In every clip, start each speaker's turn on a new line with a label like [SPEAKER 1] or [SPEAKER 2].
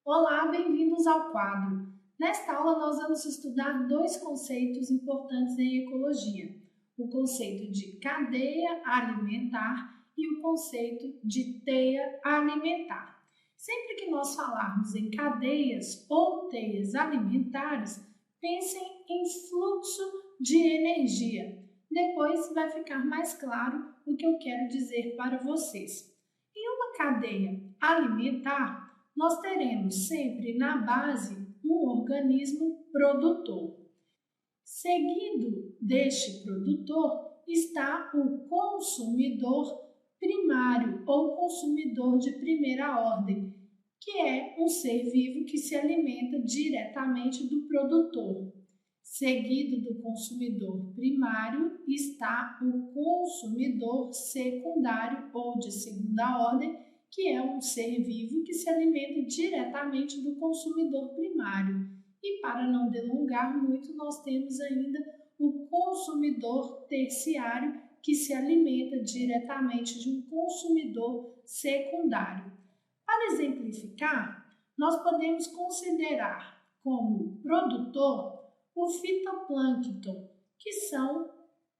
[SPEAKER 1] Olá, bem-vindos ao quadro. Nesta aula, nós vamos estudar dois conceitos importantes em ecologia: o conceito de cadeia alimentar e o conceito de teia alimentar. Sempre que nós falarmos em cadeias ou teias alimentares, pensem em fluxo de energia. Depois vai ficar mais claro o que eu quero dizer para vocês. Em uma cadeia alimentar, nós teremos sempre na base um organismo produtor. Seguido deste produtor está o consumidor primário ou consumidor de primeira ordem, que é um ser vivo que se alimenta diretamente do produtor. Seguido do consumidor primário está o consumidor secundário ou de segunda ordem, que é um ser vivo que se alimenta diretamente do consumidor primário. E para não delongar muito, nós temos ainda o consumidor terciário, que se alimenta diretamente de um consumidor secundário. Para exemplificar, nós podemos considerar como produtor o fitoplâncton, que são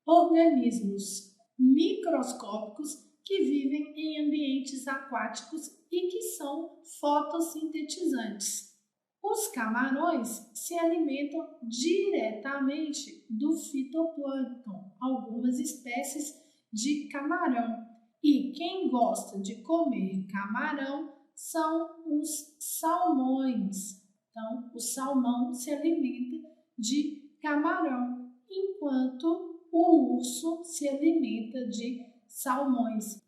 [SPEAKER 1] organismos microscópicos que vivem em ambientes aquáticos e que são fotossintetizantes. Os camarões se alimentam diretamente do fitoplâncton, algumas espécies de camarão. E quem gosta de comer camarão são os salmões. Então, o salmão se alimenta de camarão, enquanto o urso se alimenta de salmões.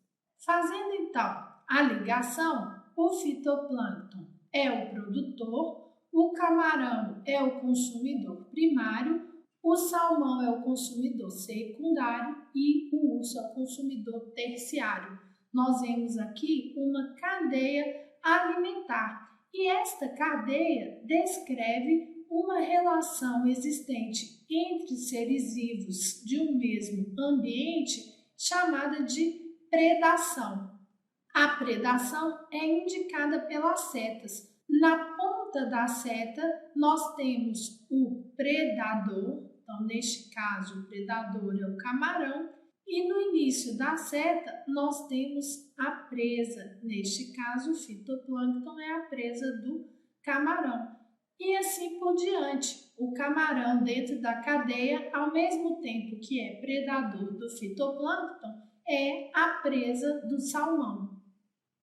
[SPEAKER 1] Fazendo então a ligação, o fitoplâncton é o produtor, o camarão é o consumidor primário, o salmão é o consumidor secundário e o urso é o consumidor terciário. Nós vemos aqui uma cadeia alimentar e esta cadeia descreve uma relação existente entre seres vivos de um mesmo ambiente chamada de predação. A predação é indicada pelas setas. Na ponta da seta, nós temos o predador, então, neste caso, o predador é o camarão, e no início da seta, nós temos a presa, neste caso, o fitoplâncton é a presa do camarão. E assim por diante, o camarão dentro da cadeia, ao mesmo tempo que é predador do fitoplâncton, é a presa do salmão.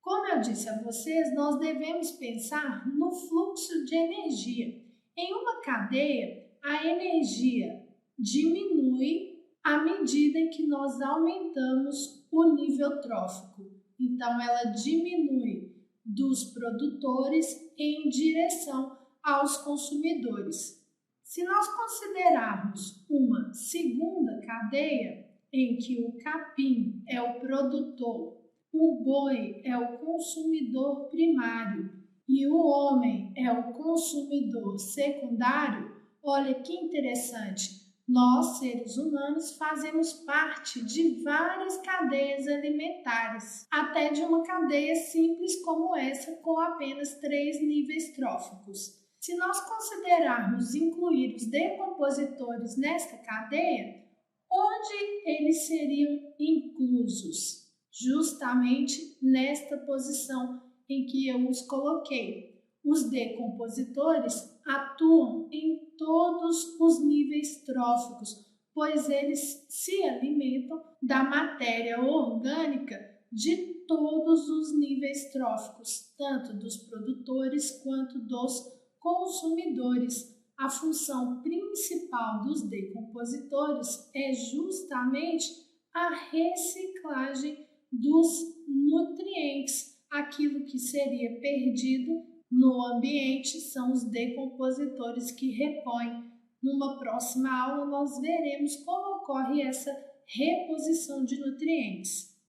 [SPEAKER 1] Como eu disse a vocês, nós devemos pensar no fluxo de energia. Em uma cadeia, a energia diminui à medida em que nós aumentamos o nível trófico. Então, ela diminui dos produtores em direção aos consumidores. Se nós considerarmos uma segunda cadeia, em que o capim é o produtor, o boi é o consumidor primário e o homem é o consumidor secundário, olha que interessante. Nós, seres humanos, fazemos parte de várias cadeias alimentares, até de uma cadeia simples como essa, com apenas 3 níveis tróficos. Se nós considerarmos incluir os decompositores nesta cadeia, onde eles seriam inclusos? Justamente nesta posição em que eu os coloquei. Os decompositores atuam em todos os níveis tróficos, pois eles se alimentam da matéria orgânica de todos os níveis tróficos, tanto dos produtores quanto dos consumidores. A função principal dos decompositores é justamente a reciclagem dos nutrientes. Aquilo que seria perdido no ambiente são os decompositores que repõem. Numa próxima aula, nós veremos como ocorre essa reposição de nutrientes.